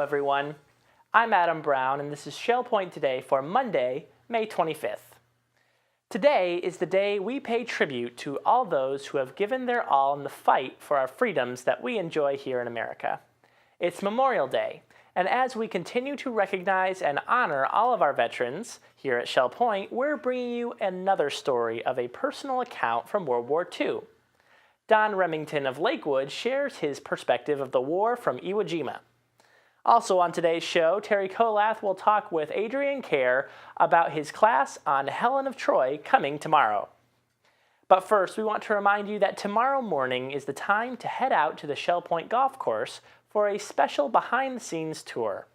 everyone. I'm Adam Brown, and this is Shell Point Today for Monday, May 25th. Today is the day we pay tribute to all those who have given their all in the fight for our freedoms that we enjoy here in America. It's Memorial Day, and as we continue to recognize and honor all of our veterans, here at Shell Point, we're bringing you another story of a personal account from World War II. Don Remington of Lakewood shares his perspective of the war from Iwo Jima. Also on today's show, Terry Kolath will talk with Adrian Kerr about his class on Helen of Troy coming tomorrow. But first, we want to remind you that tomorrow morning is the time to head out to the Shell Point Golf Course for a special behind-the-scenes tour.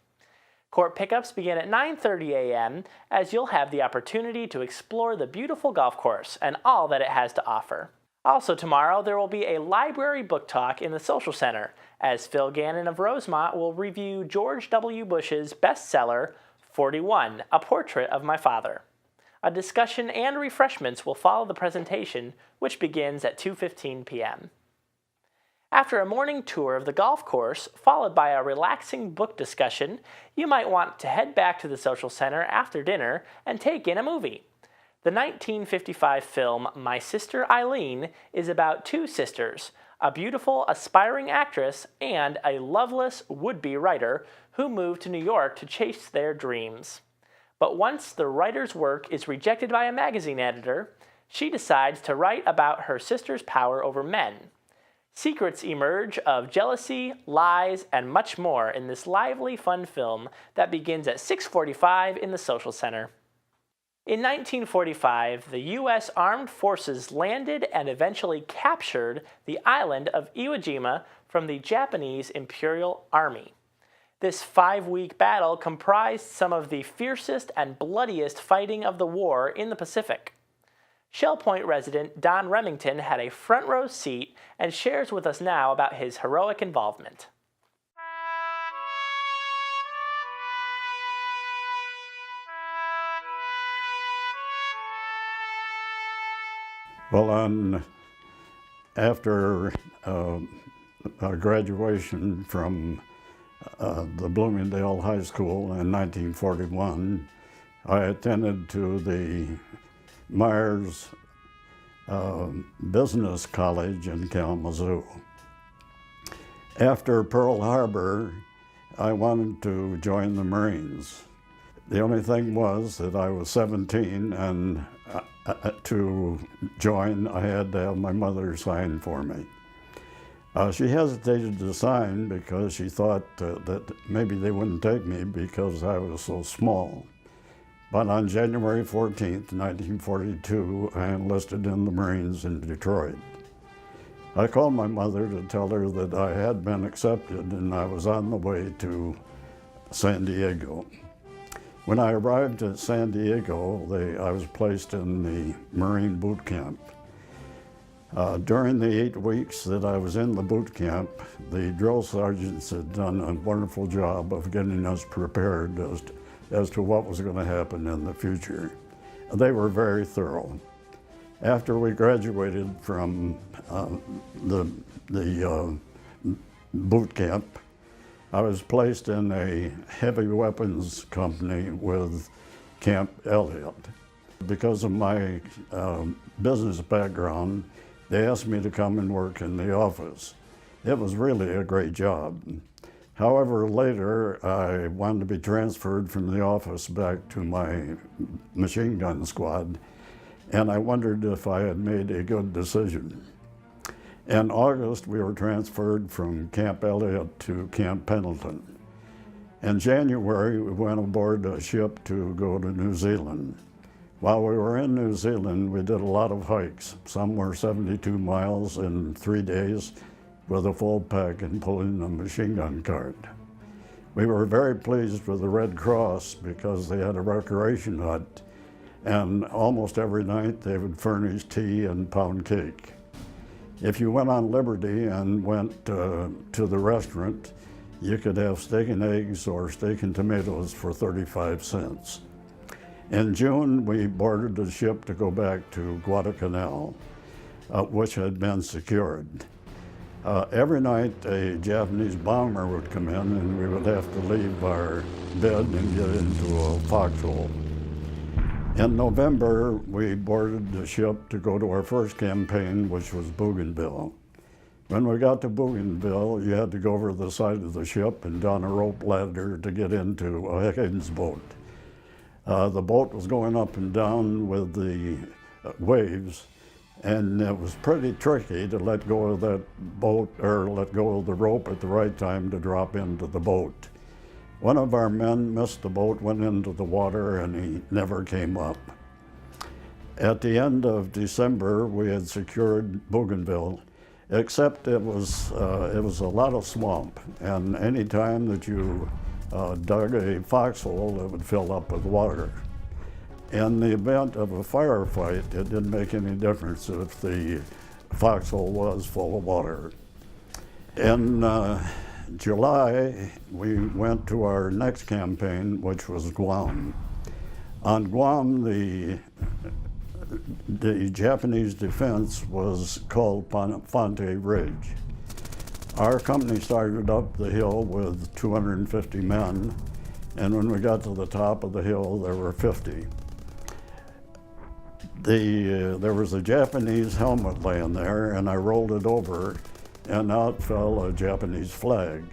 Court pickups begin at 9:30 a.m. as you'll have the opportunity to explore the beautiful golf course and all that it has to offer. Also tomorrow, there will be a library book talk in the Social Center, as Phil Gannon of Rosemont will review George W. Bush's bestseller, 41, A Portrait of My Father. A discussion and refreshments will follow the presentation, which begins at 2:15 p.m. After a morning tour of the golf course, followed by a relaxing book discussion, you might want to head back to the Social Center after dinner and take in a movie. The 1955 film My Sister Eileen is about two sisters, a beautiful aspiring actress and a loveless would-be writer who move to New York to chase their dreams. But once the writer's work is rejected by a magazine editor, she decides to write about her sister's power over men. Secrets emerge of jealousy, lies, and much more in this lively, fun film that begins at 6:45 in the Social Center. In 1945, the U.S. Armed Forces landed and eventually captured the island of Iwo Jima from the Japanese Imperial Army. This 5-week battle comprised some of the fiercest and bloodiest fighting of the war in the Pacific. Shell Point resident Don Remington had a front row seat and shares with us now about his heroic involvement. Well, after our graduation from the Bloomingdale High School in 1941, I attended to the Myers Business College in Kalamazoo. After Pearl Harbor, I wanted to join the Marines. The only thing was that I was 17, and to join, I had to have my mother sign for me. She hesitated to sign because she thought that maybe they wouldn't take me because I was so small. But on January 14th, 1942, I enlisted in the Marines in Detroit. I called my mother to tell her that I had been accepted and I was on the way to San Diego. When I arrived at San Diego, I was placed in the Marine boot camp. During the 8 weeks that I was in the boot camp, the drill sergeants had done a wonderful job of getting us prepared as to what was going to happen in the future. They were very thorough. After we graduated from the boot camp, I was placed in a heavy weapons company with Camp Elliott. Because of my business background, they asked me to come and work in the office. It was really a great job. However, later I wanted to be transferred from the office back to my machine gun squad, and I wondered if I had made a good decision. In August, we were transferred from Camp Elliott to Camp Pendleton. In January, we went aboard a ship to go to New Zealand. While we were in New Zealand, we did a lot of hikes. Some were 72 miles in 3 days with a full pack and pulling a machine gun cart. We were very pleased with the Red Cross because they had a recreation hut, and almost every night they would furnish tea and pound cake. If you went on Liberty and went to the restaurant, you could have steak and eggs or steak and tomatoes for 35 cents. In June, we boarded a ship to go back to Guadalcanal, which had been secured. Every night a Japanese bomber would come in and we would have to leave our bed and get into a foxhole. In November, we boarded the ship to go to our first campaign, which was Bougainville. When we got to Bougainville, you had to go over the side of the ship and down a rope ladder to get into a Hawkins boat. The boat was going up and down with the waves, and it was pretty tricky to let go of that boat or let go of the rope at the right time to drop into the boat. One of our men missed the boat, went into the water, and he never came up. At the end of December, we had secured Bougainville, except it was a lot of swamp, and any time that you dug a foxhole, it would fill up with water. In the event of a firefight, it didn't make any difference if the foxhole was full of water. In July, we went to our next campaign, which was Guam. On Guam, the Japanese defense was called Fonte Ridge. Our company started up the hill with 250 men, and when we got to the top of the hill, there were 50. There was a Japanese helmet laying there, and I rolled it over, and out fell a Japanese flag.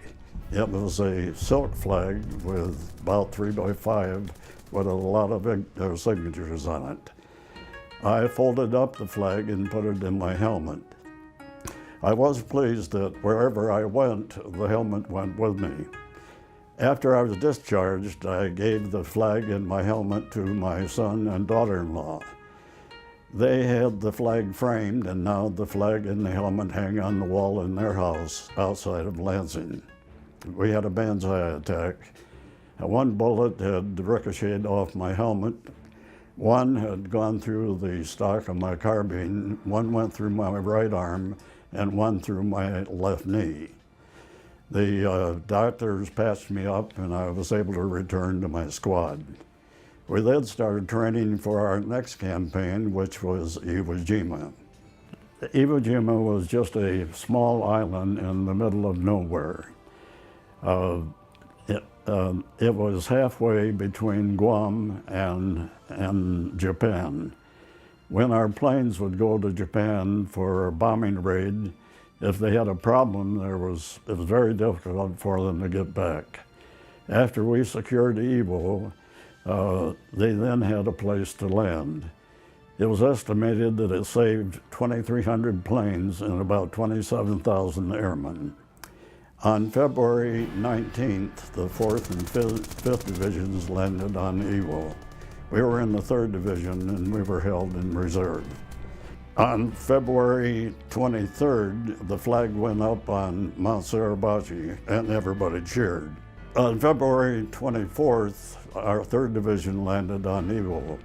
It was a silk flag with about 3 by 5 with a lot of signatures on it. I folded up the flag and put it in my helmet. I was pleased that wherever I went, the helmet went with me. After I was discharged, I gave the flag and my helmet to my son and daughter-in-law. They had the flag framed, and now the flag and the helmet hang on the wall in their house outside of Lansing. We had a banzai attack. One bullet had ricocheted off my helmet. One had gone through the stock of my carbine. One went through my right arm, and one through my left knee. The doctors patched me up, and I was able to return to my squad. We then started training for our next campaign, which was Iwo Jima. Iwo Jima was just a small island in the middle of nowhere. It was halfway between Guam and Japan. When our planes would go to Japan for a bombing raid, if they had a problem, it was very difficult for them to get back. After we secured Iwo, they then had a place to land. It was estimated that it saved 2,300 planes and about 27,000 airmen. On February 19th, the 4th and 5th Divisions landed on Iwo. We were in the 3rd Division, and we were held in reserve. On February 23rd, the flag went up on Mount Suribachi, and everybody cheered. On February 24th, our 3rd Division landed on Iwo.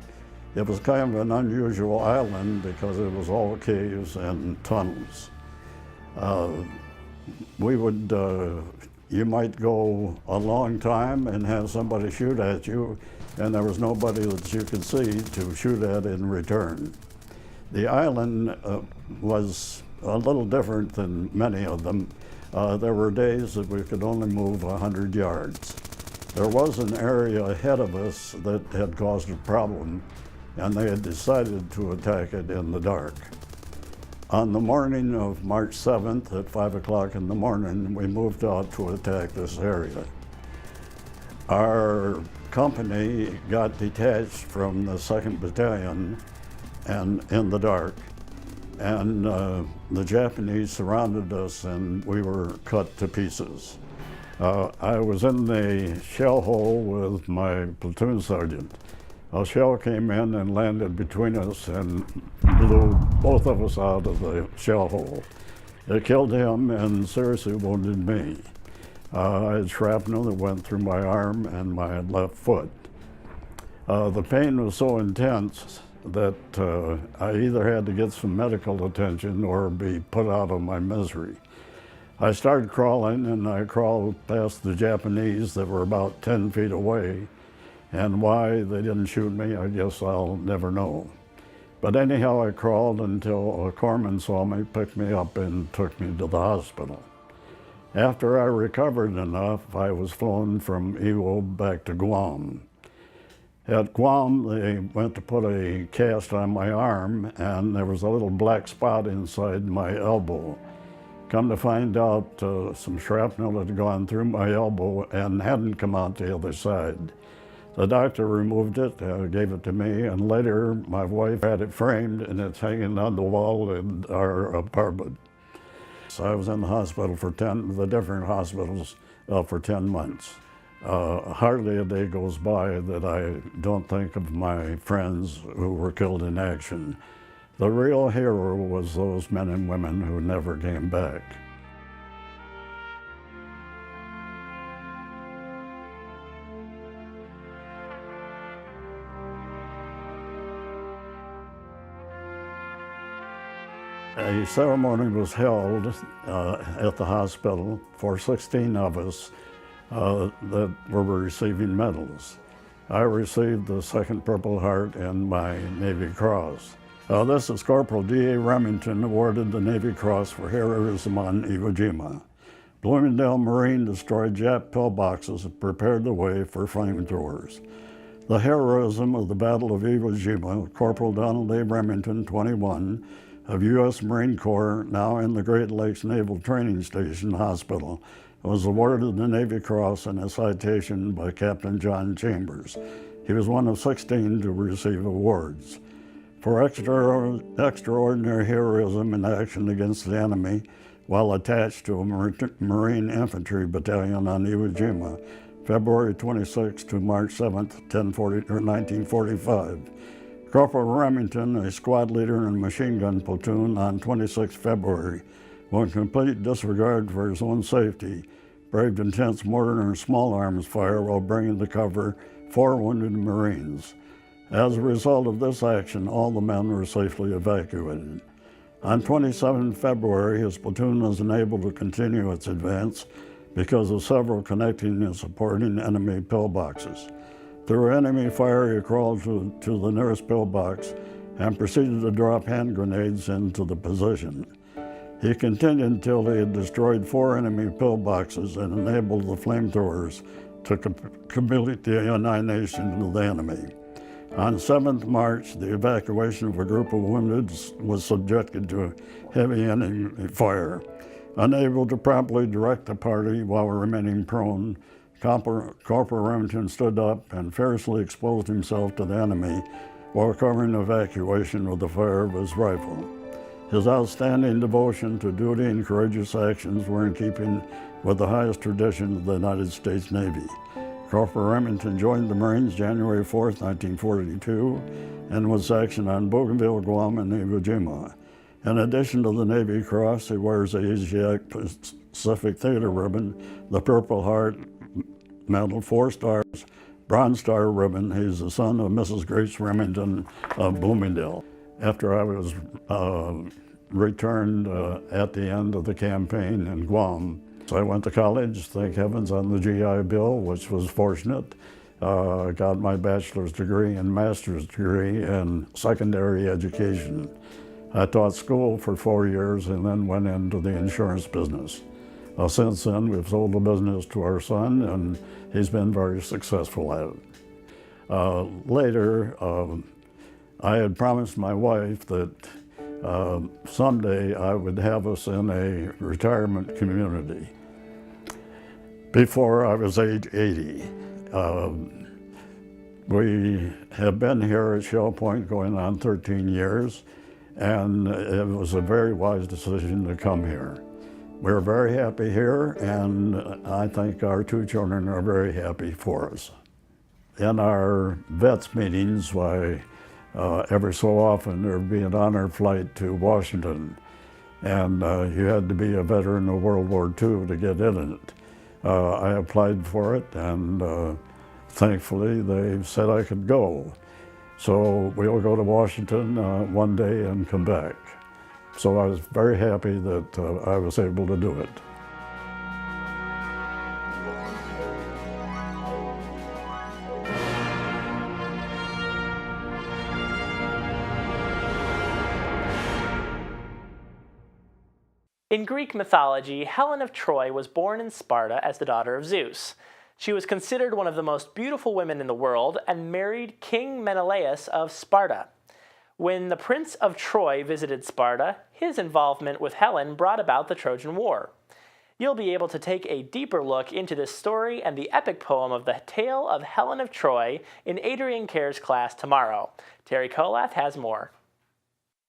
It was kind of an unusual island because it was all caves and tunnels. You might go a long time and have somebody shoot at you, and there was nobody that you could see to shoot at in return. The island was a little different than many of them. There were days that we could only move 100 yards. There was an area ahead of us that had caused a problem, and they had decided to attack it in the dark. On the morning of March 7th at 5 o'clock in the morning, we moved out to attack this area. Our company got detached from the 2nd Battalion and in the dark, and the Japanese surrounded us and we were cut to pieces. I was in the shell hole with my platoon sergeant. A shell came in and landed between us and blew both of us out of the shell hole. It killed him and seriously wounded me. I had shrapnel that went through my arm and my left foot. The pain was so intense that I either had to get some medical attention or be put out of my misery. I started crawling, and I crawled past the Japanese that were about 10 feet away, and why they didn't shoot me, I guess I'll never know. But anyhow, I crawled until a corpsman saw me, picked me up, and took me to the hospital. After I recovered enough, I was flown from Iwo back to Guam. At Guam, they went to put a cast on my arm, and there was a little black spot inside my elbow. Come to find out, some shrapnel had gone through my elbow and hadn't come out the other side. The doctor removed it, gave it to me, and later my wife had it framed, and it's hanging on the wall in our apartment. So I was in the hospital for the different hospitals for 10 months. Hardly a day goes by that I don't think of my friends who were killed in action. The real hero was those men and women who never came back. A ceremony was held at the hospital for 16 of us that were receiving medals. I received the second Purple Heart and my Navy Cross. This is Corporal D.A. Remington, awarded the Navy Cross for heroism on Iwo Jima. Bloomingdale Marine destroyed Jap pillboxes and prepared the way for flamethrowers. The heroism of the Battle of Iwo Jima, Corporal Donald A. Remington, 21, of U.S. Marine Corps, now in the Great Lakes Naval Training Station Hospital, was awarded the Navy Cross and a citation by Captain John Chambers. He was one of 16 to receive awards. For extraordinary heroism in action against the enemy while attached to a Marine Infantry Battalion on Iwo Jima, February 26 to March 7, 1945. Corporal Remington, a squad leader in a machine gun platoon on 26 February, in complete disregard for his own safety, braved intense mortar and small arms fire while bringing to cover 4 wounded Marines. As a result of this action, all the men were safely evacuated. On 27 February, his platoon was unable to continue its advance because of several connecting and supporting enemy pillboxes. Through enemy fire, he crawled to the nearest pillbox and proceeded to drop hand grenades into the position. He continued until he had destroyed 4 enemy pillboxes and enabled the flamethrowers to complete the annihilation of the enemy. On 7th March, the evacuation of a group of wounded was subjected to heavy enemy fire. Unable to promptly direct the party while remaining prone, Corporal Remington stood up and fiercely exposed himself to the enemy while covering evacuation with the fire of his rifle. His outstanding devotion to duty and courageous actions were in keeping with the highest tradition of the United States Navy. Corporal Remington joined the Marines January 4, 1942, and was sectioned on Bougainville, Guam, and Iwo Jima. In addition to the Navy Cross, he wears the Asiatic Pacific Theater Ribbon, the Purple Heart Medal, 4 stars, Bronze Star Ribbon. He's the son of Mrs. Grace Remington of Bloomingdale. After I was returned at the end of the campaign in Guam, so I went to college, thank heavens, on the GI Bill, which was fortunate. I got my bachelor's degree and master's degree in secondary education. I taught school for 4 years and then went into the insurance business. Since then, we've sold the business to our son, and he's been very successful at it. Later, I had promised my wife that someday I would have us in a retirement community. Before I was age 80, we have been here at Shell Point going on 13 years, and it was a very wise decision to come here. We're very happy here, and I think our 2 children are very happy for us. In our vets meetings, every so often there'd be an honor flight to Washington, and you had to be a veteran of World War II to get in it. I applied for it, and thankfully they said I could go. So we'll go to Washington one day and come back. So I was very happy that I was able to do it. In Greek mythology, Helen of Troy was born in Sparta as the daughter of Zeus. She was considered one of the most beautiful women in the world and married King Menelaus of Sparta. When the Prince of Troy visited Sparta, his involvement with Helen brought about the Trojan War. You'll be able to take a deeper look into this story and the epic poem of the tale of Helen of Troy in Adrian Kerr's class tomorrow. Terry Kolath has more.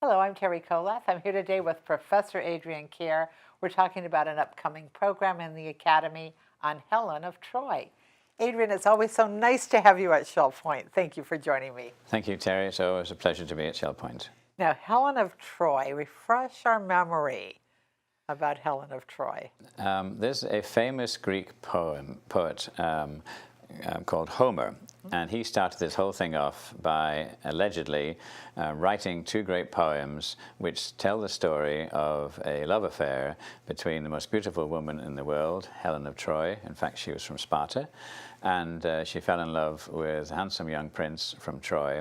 Hello, I'm Terry Kolath. I'm here today with Professor Adrian Kerr. We're talking about an upcoming program in the Academy on Helen of Troy. Adrian, it's always so nice to have you at Shell Point. Thank you for joining me. Thank you, Terry. It's always a pleasure to be at Shell Point. Now, Helen of Troy, refresh our memory about Helen of Troy. There's a famous Greek poet called Homer, and he started this whole thing off by allegedly writing two great poems which tell the story of a love affair between the most beautiful woman in the world, Helen of Troy. In fact, she was from Sparta, and she fell in love with a handsome young prince from Troy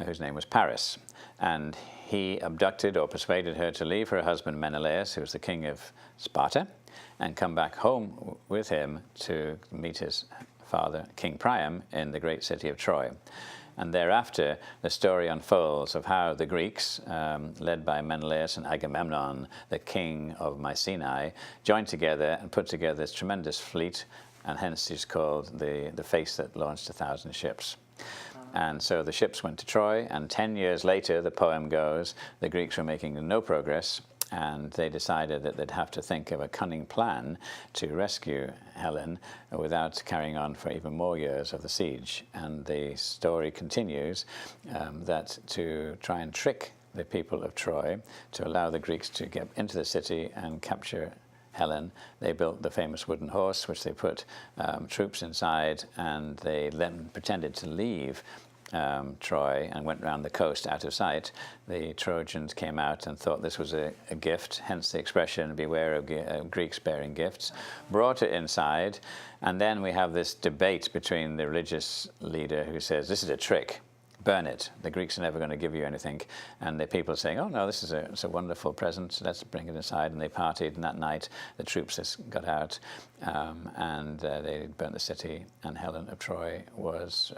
whose name was Paris. And he abducted or persuaded her to leave her husband Menelaus, who was the king of Sparta, and come back home with him to meet his father, King Priam, in the great city of Troy. And thereafter, the story unfolds of how the Greeks, led by Menelaus and Agamemnon, the king of Mycenae, joined together and put together this tremendous fleet, and hence he's called the face that launched 1,000 ships. And so the ships went to Troy, and 10 years later, the poem goes, the Greeks were making no progress, and they decided that they'd have to think of a cunning plan to rescue Helen without carrying on for even more years of the siege. And the story continues that to try and trick the people of Troy, to allow the Greeks to get into the city and capture Helen, they built the famous wooden horse, which they put troops inside, and they then pretended to leave Troy and went round the coast out of sight. The Trojans came out and thought this was a gift, hence the expression, beware of Greeks bearing gifts, brought it inside, and then we have this debate between the religious leader who says, this is a trick, burn it. The Greeks are never going to give you anything. And the people saying, oh no, this is a wonderful present, let's bring it inside. And they partied, and that night the troops just got out and they burnt the city, and Helen of Troy was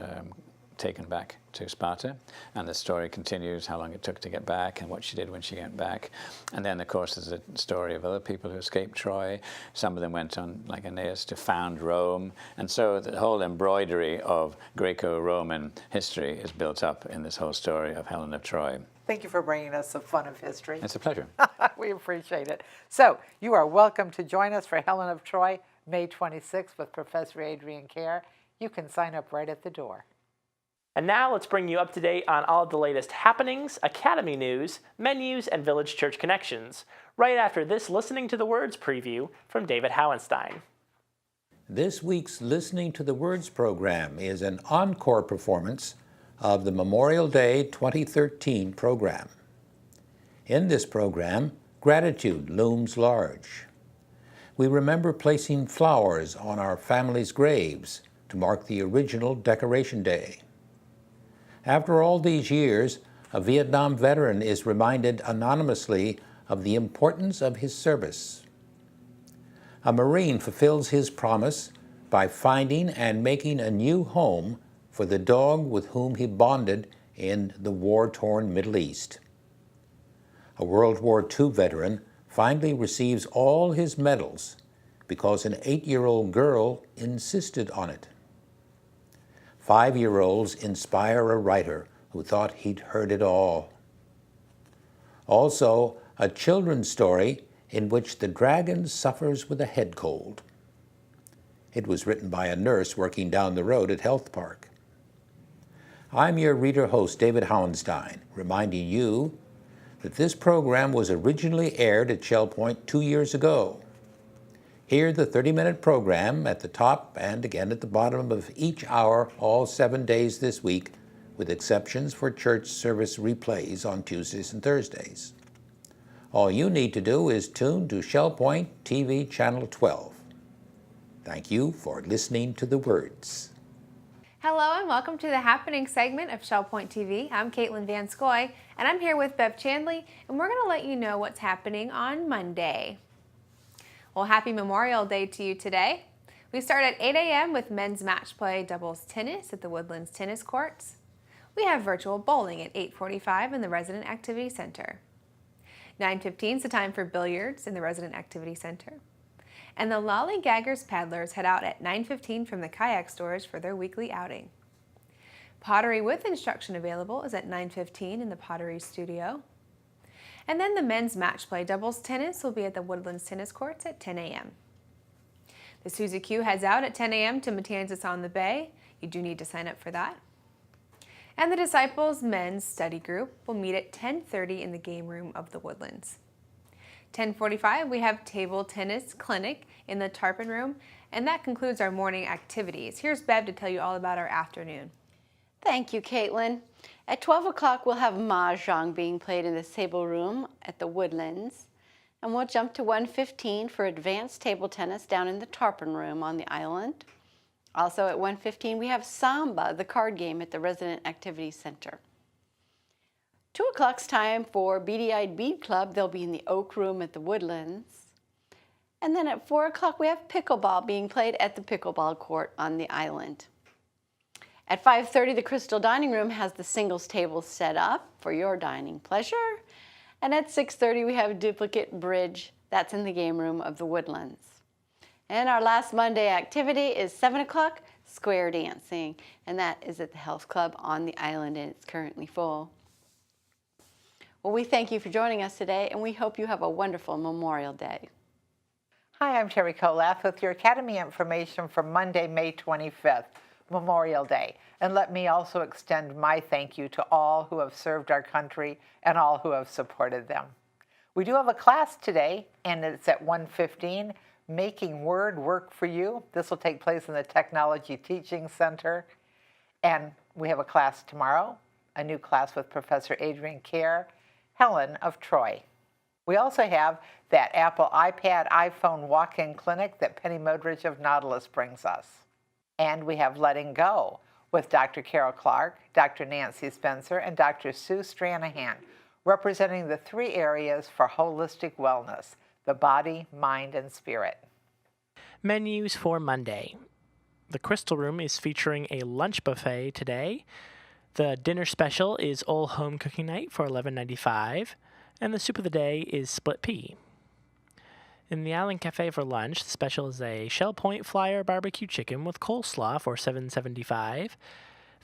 taken back to Sparta, and the story continues how long it took to get back and what she did when she got back. And then of course there's a story of other people who escaped Troy. Some of them went on, like Aeneas, to found Rome, and so the whole embroidery of Greco-Roman history is built up in this whole story of Helen of Troy. Thank you for bringing us the fun of history. It's a pleasure. We appreciate it. So you are welcome to join us for Helen of Troy, May 26th with Professor Adrian Kerr. You can sign up right at the door. And now let's bring you up to date on all of the latest happenings, Academy news, menus, and Village Church connections, right after this Listening to the Words preview from David Howenstein. This week's Listening to the Words program is an encore performance of the Memorial Day 2013 program. In this program, gratitude looms large. We remember placing flowers on our families' graves to mark the original Decoration Day. After all these years, a Vietnam veteran is reminded anonymously of the importance of his service. A Marine fulfills his promise by finding and making a new home for the dog with whom he bonded in the war-torn Middle East. A World War II veteran finally receives all his medals because an 8-year-old girl insisted on it. 5-year-olds inspire a writer who thought he'd heard it all. Also, a children's story in which the dragon suffers with a head cold. It was written by a nurse working down the road at Health Park. I'm your reader-host, David Howenstein, reminding you that this program was originally aired at Shell Point 2 years ago. Hear the 30-minute program at the top and again at the bottom of each hour all 7 days this week, with exceptions for church service replays on Tuesdays and Thursdays. All you need to do is tune to Shell Point TV Channel 12. Thank you for listening to the words. Hello and welcome to the Happening segment of Shell Point TV. I'm Caitlin Van Scoy, and I'm here with Bev Chandley, and we're going to let you know what's happening on Monday. Well, happy Memorial Day to you today. We start at 8 a.m. with men's match play doubles tennis at the Woodlands Tennis Courts. We have virtual bowling at 8:45 in the Resident Activity Center. 9:15 is the time for billiards in the Resident Activity Center. And the Lollygaggers Paddlers head out at 9:15 from the kayak stores for their weekly outing. Pottery with instruction available is at 9:15 in the Pottery Studio. And then the men's match play doubles tennis will be at the Woodlands Tennis Courts at 10 a.m. The Suzy Q heads out at 10 a.m. to Matanzas on the Bay. You do need to sign up for that. And the Disciples Men's Study Group will meet at 10:30 in the game room of the Woodlands. 10:45, we have table tennis clinic in the Tarpon Room, and that concludes our morning activities. Here's Bev to tell you all about our afternoon. Thank you, Caitlin. At 12 o'clock, we'll have Mahjong being played in the Sable Room at the Woodlands. And we'll jump to 1:15 for advanced table tennis down in the Tarpon Room on the island. Also at 1:15, we have Samba, the card game, at the Resident Activity Center. 2 o'clock's time for Beady-Eyed Bead Club. They'll be in the Oak Room at the Woodlands. And then at 4 o'clock, we have pickleball being played at the pickleball court on the island. At 5:30, the Crystal Dining Room has the singles tables set up for your dining pleasure. And at 6:30, we have duplicate bridge. That's in the game room of the Woodlands. And our last Monday activity is 7 o'clock, square dancing. And that is at the Health Club on the island, and it's currently full. Well, we thank you for joining us today, and we hope you have a wonderful Memorial Day. Hi, I'm Terry Kolath with your Academy information for Monday, May 25th, Memorial Day. And let me also extend my thank you to all who have served our country and all who have supported them. We do have a class today, and it's at 1:15, Making Word Work for You. This will take place in the Technology Teaching Center. And we have a class tomorrow, a new class with Professor Adrian Kerr, Helen of Troy. We also have that Apple iPad, iPhone walk-in clinic that Penny Modridge of Nautilus brings us. And we have Letting Go with Dr. Carol Clark, Dr. Nancy Spencer, and Dr. Sue Stranahan, representing the 3 areas for holistic wellness: the body, mind, and spirit. Menus for Monday. The Crystal Room is featuring a lunch buffet today. The dinner special is All Home Cooking Night for $11.95, and the soup of the day is split pea. In the Island Cafe for lunch, the special is a Shell Point Flyer barbecue chicken with coleslaw for $7.75.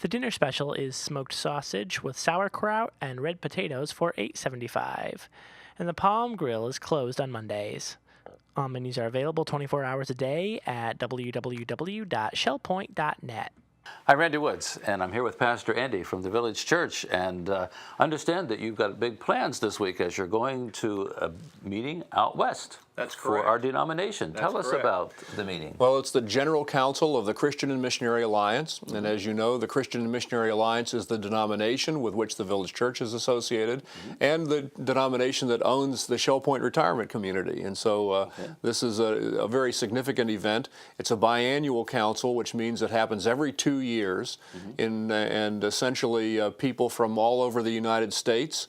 The dinner special is smoked sausage with sauerkraut and red potatoes for $8.75. And the Palm Grill is closed on Mondays. All menus are available 24 hours a day at www.shellpoint.net. I'm Randy Woods, and I'm here with Pastor Andy from the Village Church, and understand that you've got big plans this week as you're going to a meeting out west. That's for correct. our denomination. That's Tell us correct. about the meeting. Well, it's the General Council of the Christian and Missionary Alliance, and as you know, the Christian and Missionary Alliance is the denomination with which the Village Church is associated, and the denomination that owns the Shell Point Retirement Community. And so this is a very significant event. It's a biannual council, which means it happens every 2 years, and essentially people from all over the United States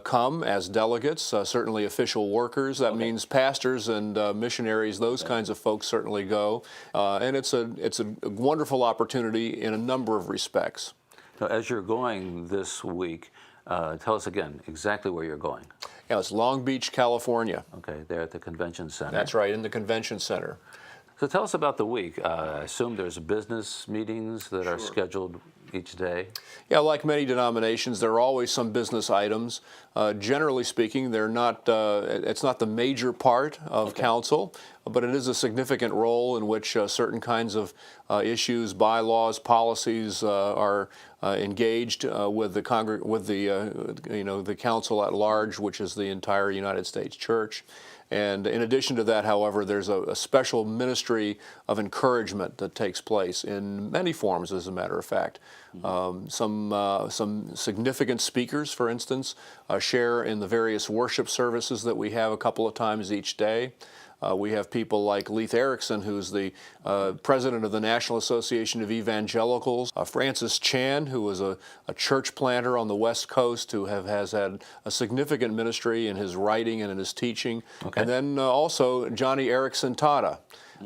come as delegates, certainly official workers. That means pastors and missionaries, those kinds of folks certainly go. And it's a wonderful opportunity in a number of respects. Now, as you're going this week, tell us again exactly where you're going. Yeah, it's Long Beach, California. Okay, there at the Convention Center. That's right, in the Convention Center. So tell us about the week. I assume there's business meetings that are scheduled each day. Yeah, like many denominations, there are always some business items. Generally speaking, they're not. It's not the major part of council, but it is a significant role in which certain kinds of issues, bylaws, policies are engaged with the the council at large, which is the entire United States Church. And in addition to that, however, there's a special ministry of encouragement that takes place in many forms, as a matter of fact. Some significant speakers, for instance, share in the various worship services that we have a couple of times each day. We have people like Leith Erickson, who's the president of the National Association of Evangelicals, Francis Chan, who was a church planter on the West Coast who has had a significant ministry in his writing and in his teaching, and then also Johnny Erickson Tada.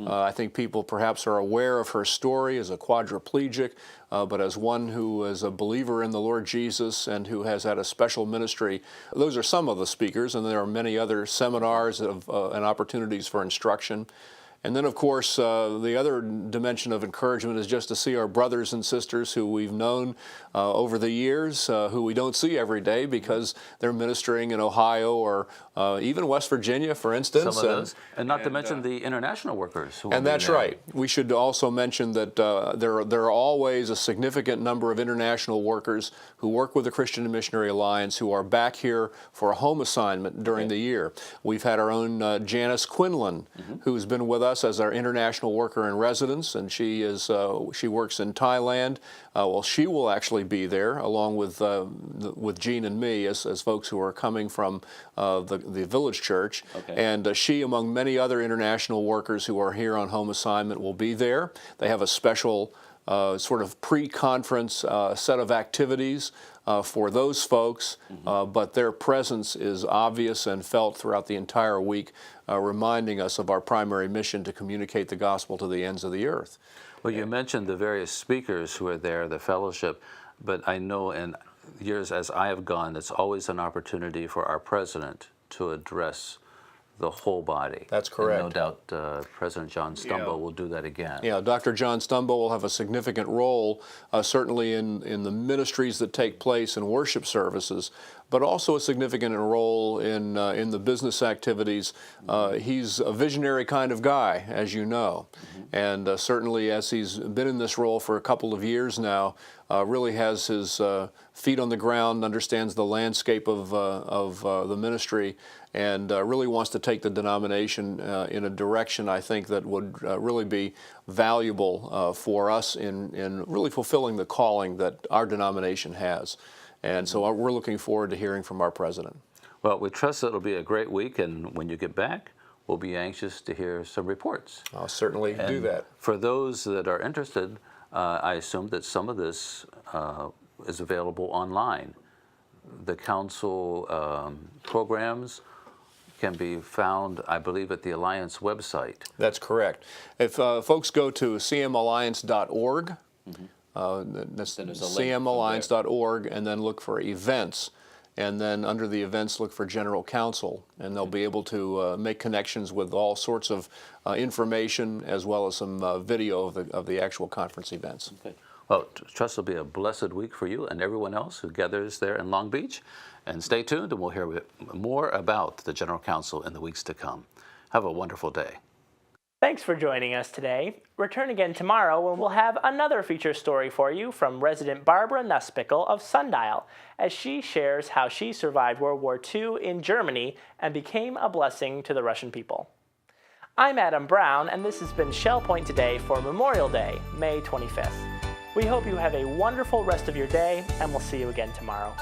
I think people perhaps are aware of her story as a quadriplegic, but as one who is a believer in the Lord Jesus and who has had a special ministry. Those are some of the speakers, and there are many other seminars and opportunities for instruction. And then, of course, the other dimension of encouragement is just to see our brothers and sisters who we've known over the years, who we don't see every day because they're ministering in Ohio or even West Virginia, for instance. Some of those. And not to mention the international workers. Who And that's right. We should also mention that there are always a significant number of international workers who work with the Christian and Missionary Alliance who are back here for a home assignment during the year. We've had our own Janice Quinlan, who's been with us as our international worker in residence, and she works in Thailand. Well, she will actually be there along with Jean and me as folks who are coming from the Village Church. And she, among many other international workers who are here on home assignment, will be there. They have a special sort of pre-conference set of activities for those folks, but their presence is obvious and felt throughout the entire week, reminding us of our primary mission to communicate the gospel to the ends of the earth. Well, you mentioned the various speakers who are there, the fellowship, but I know in years as I have gone, it's always an opportunity for our president to address the whole body. That's correct. And no doubt President John Stumbo will do that again. Yeah, Dr. John Stumbo will have a significant role, certainly in the ministries that take place in worship services, but also a significant role in the business activities. He's a visionary kind of guy, as you know, and certainly as he's been in this role for a couple of years now, really has his feet on the ground, understands the landscape of the ministry, and really wants to take the denomination in a direction I think that would really be valuable for us in really fulfilling the calling that our denomination has. And so we're looking forward to hearing from our president. Well, we trust that it'll be a great week, and when you get back, we'll be anxious to hear some reports. I'll certainly do that. For those that are interested, I assume that some of this is available online. The council programs can be found, I believe, at the Alliance website. That's correct. If folks go to cmalliance.org, that's cmalliance.org, and then look for events, and then under the events look for General Council, and they'll be able to make connections with all sorts of information as well as some video of the actual conference events. Okay. Well, trust will be a blessed week for you and everyone else who gathers there in Long Beach. And stay tuned, and we'll hear more about the General Council in the weeks to come. Have a wonderful day. Thanks for joining us today. Return again tomorrow when we'll have another feature story for you from resident Barbara Nussbickle of Sundial, as she shares how she survived World War II in Germany and became a blessing to the Russian people. I'm Adam Brown, and this has been Shell Point Today for Memorial Day, May 25th. We hope you have a wonderful rest of your day, and we'll see you again tomorrow.